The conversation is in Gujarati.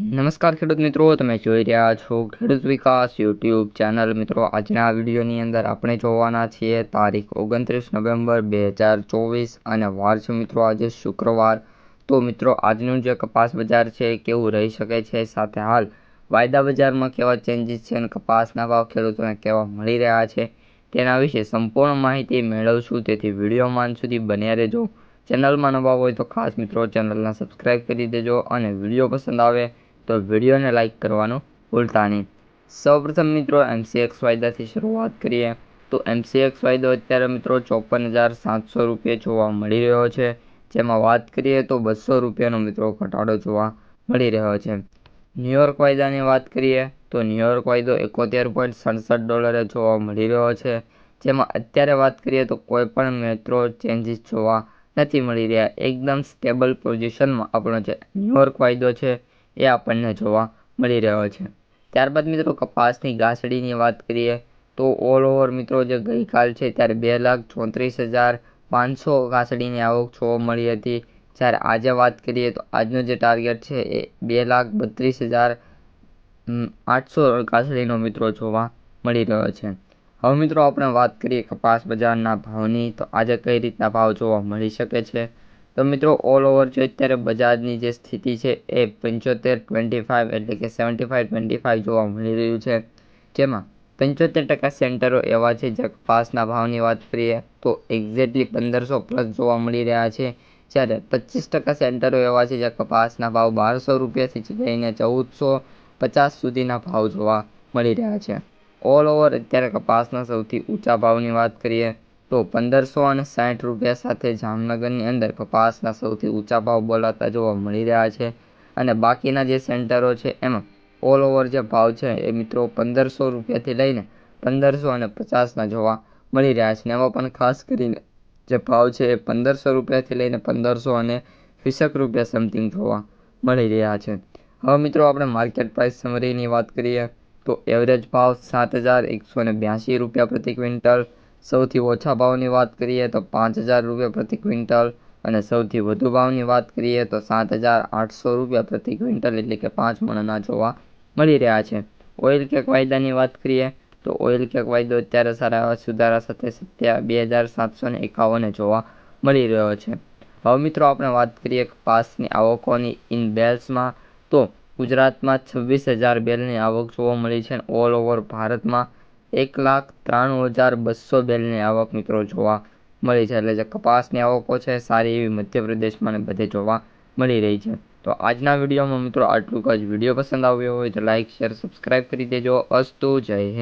નમસ્કાર ખેડૂત મિત્રો, તમે જોઈ રહ્યા છો ખેડૂત વિકાસ યુટ્યુબ ચેનલ। મિત્રો, આજના વિડીયોની અંદર આપણે જોવાના છીએ તારીખ 29 નવેમ્બર 2024 અને વાર છે મિત્રો આજે શુક્રવાર। તો મિત્રો, આજનું જે કપાસ બજાર છે કેવું રહી શકે છે, સાથે હાલ વાયદા બજારમાં કેવા ચેન્જીસ છે અને કપાસના ભાવ ખેડૂતોને કેવા મળી રહ્યા છે તેના વિશે સંપૂર્ણ માહિતી મેળવશું। તેથી વિડીયોમાં અંત સુધી બન્યા રહેજો। ચેનલમાં નવા હોય તો ખાસ મિત્રો ચેનલને સબસ્ક્રાઈબ કરી દેજો અને વિડીયો પસંદ આવે તો વિડીયોને લાઇક કરવાનું ભૂલતા નહીં। સૌપ્રથમ મિત્રો MCX વાયદાથી શરૂઆત કરીએ તો MCX વાયદો અત્યારે મિત્રો 54,700 રૂપિયા જોવા મળી રહ્યો છે, જેમાં વાત કરીએ તો 200 રૂપિયાનો મિત્રો ઘટાડો જોવા મળી રહ્યો છે। ન્યૂયોર્ક વાયદાની વાત કરીએ તો ન્યૂયોર્ક વાયદો $71.67 જોવા મળી રહ્યો છે, જેમાં અત્યારે વાત કરીએ તો કોઈ પણ મેટ્રો ચેન્જીસ જોવા નથી મળી રહ્યા। એકદમ સ્ટેબલ પોઝિશનમાં આપણો જે ન્યૂયોર્ક વાયદો છે એ આપણને જોવા મળી રહ્યો છે। ત્યારબાદ મિત્રો કપાસની ગાંસડીની વાત કરીએ તો ઓલ ઓવર મિત્રો જે ગઈકાલ છે ત્યારે 2,34,500 ગાંસડીની આવક જોવા મળી હતી, જ્યારે આજે વાત કરીએ તો આજનો જે ટાર્ગેટ છે એ 2,32,800 ગાંસડીનો મિત્રો જોવા મળી રહ્યો છે। હવે મિત્રો આપણે વાત કરીએ કપાસ બજારના ભાવની, તો આજે કઈ રીતના ભાવ જોવા મળી શકે છે। તો મિત્રો ઓલ ઓવર જો અત્યારે બજારની જે સ્થિતિ છે એ 75-25 એટલે કે 75-25 જોવા મળી રહ્યું છે, જેમાં 75% સેન્ટરો એવા છે જે કપાસના ભાવની વાત કરીએ તો એક્ઝેક્ટલી 1500+ જોવા મળી રહ્યા છે, જ્યારે 25% સેન્ટરો એવા છે જે કપાસના ભાવ 1200 રૂપિયાથી લઈને 1450 સુધીના ભાવ જોવા મળી રહ્યા છે। ઓલ ઓવર અત્યારે કપાસના સૌથી ઊંચા ભાવની વાત કરીએ તો 1560 રૂપિયા સાથે જામનગરની અંદર કપાસના સૌથી ઊંચા ભાવ બોલાતા જોવા મળી રહ્યા છે, અને બાકીના જે સેન્ટરો છે એમાં ઓલ ઓવર જે ભાવ છે એ મિત્રો 1500 રૂપિયાથી લઈને 1550ના જોવા મળી રહ્યા છે, અને એમાં પણ ખાસ કરીને જે ભાવ છે એ 1500 રૂપિયાથી લઈને 1520 રૂપિયા સમથિંગ જોવા મળી રહ્યા છે। હવે મિત્રો આપણે માર્કેટ પ્રાઇસ સમરીની વાત કરીએ તો એવરેજ ભાવ 7,182 રૂપિયા પ્રતિ ક્વિન્ટલ, સૌથી ઓછા ભાવની વાત કરીએ તો 5,000 રૂપિયા પ્રતિ ક્વિન્ટલ, અને સૌથી વધુ ભાવની વાત કરીએ તો 7,800 રૂપિયા પ્રતિ ક્વિન્ટલ એટલે કે 5 મણના જોવા મળી રહ્યા છે। ઓઇલ કેક વાયદાની વાત કરીએ તો ઓઇલ કેક વાયદો અત્યારે સારા એવા સુધારા સાથે 2,751 જોવા મળી રહ્યો છે। હવે મિત્રો આપણે વાત કરીએ કપાસની આવકોની ઇન બેલ્સમાં, તો ગુજરાતમાં 26,000 બેલની આવક જોવા મળી છે, અને ઓલ ઓવર ભારતમાં 1,93,200 બેલની આવક મિત્રો જોવા મળી છે। એટલે જે કપાસની આવકો છે સારી એવી મધ્યપ્રદેશમાં ને બધે જોવા મળી રહી છે। તો આજના વિડીયોમાં મિત્રો આટલું જ। વિડીયો પસંદ આવ્યો હોય તો લાઇક શેર સબસ્ક્રાઈબ કરી દેજો। અસ્તુ, જય હિન્દ।